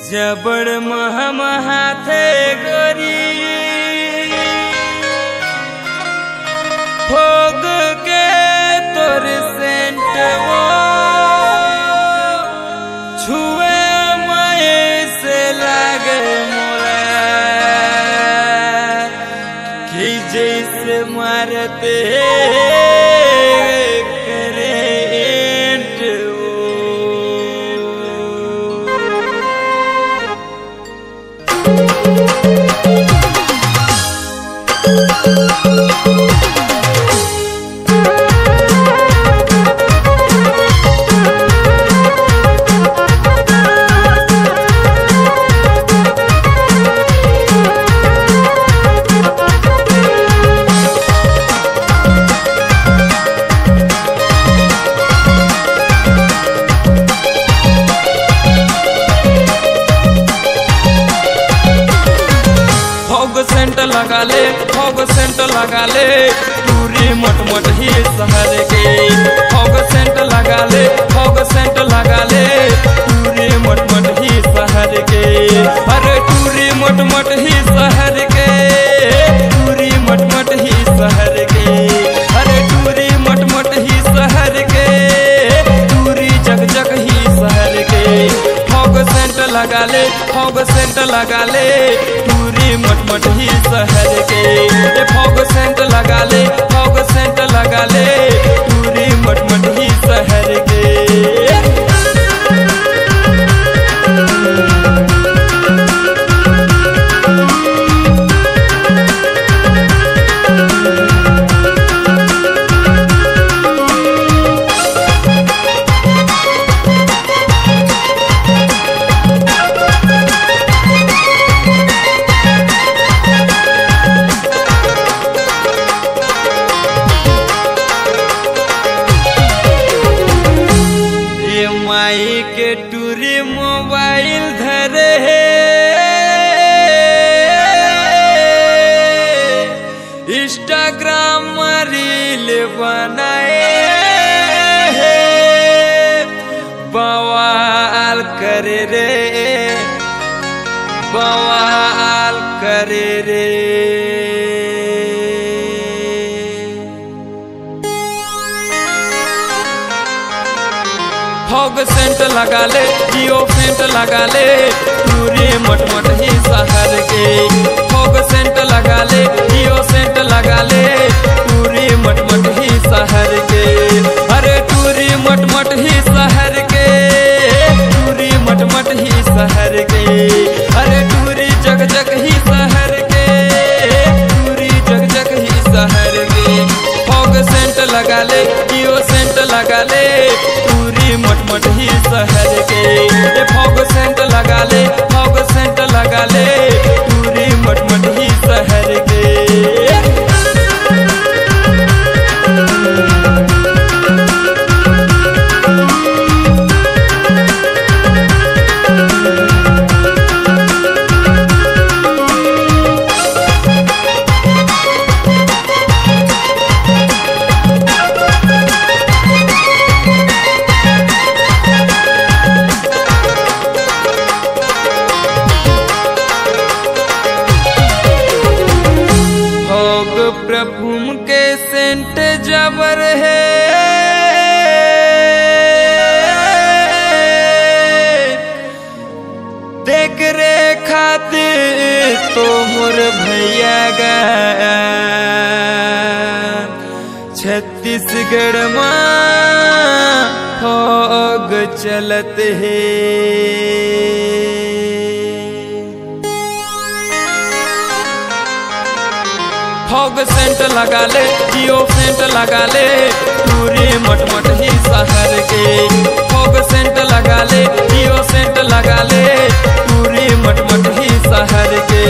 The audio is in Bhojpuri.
जबड़ महा थे गोरी भोग के तोर सेंट वो छुए मये से लागे मोरा कि जैसे मारते सेंट लगा ले फॉग सेंट लगा ले पूरी मट ही शहर के फॉग सेंट लगा ले फॉग सेंट लगा ले पूरी मट ही शहर के अरे पूरी मट ही शहर के पूरी मट ही शहर के अरे पूरी मट ही शहर के पूरी जग ही शहर के फॉग सेंट लगा ले फॉग सेंट लगा ले पूरी मट ही शहर के फॉग सेंट लगा ले फॉग सेंट लगा ले पूरी मट ही शहर के माई के टूरी मोबाइल धरे इंस्टाग्राम रील बनाए बवाल करे रे बवाल करे रे फॉग सेंट लगा ले जियो सेंट लगा ले पूरी मट ही शहर के फॉग सेंट लगा ले जियो सेंट लगा ले पूरी मट ही शहर के अरे पूरी मट ही शहर के पूरी मट ही शहर के अरे पूरी जग ही शहर के पूरी जग ही शहर के फॉग सेंट लगा ले जियो सेंट लगा ले पूरी मट ही शहर के फॉग सेंट लगा ले फॉग सेंट लगा ले पूरी मट ही शहर के परफ्यूम के सेंट जबर है देख रे खातिर तो मोर भैया गा छत्तीसगढ़ में फॉग चलत है फॉग सेंट लगा ले जियो सेंट लगा ले पूरी मट ही शहर के फॉग सेंट लगा ले जियो सेंट लगा ले पूरी मट ही शहर के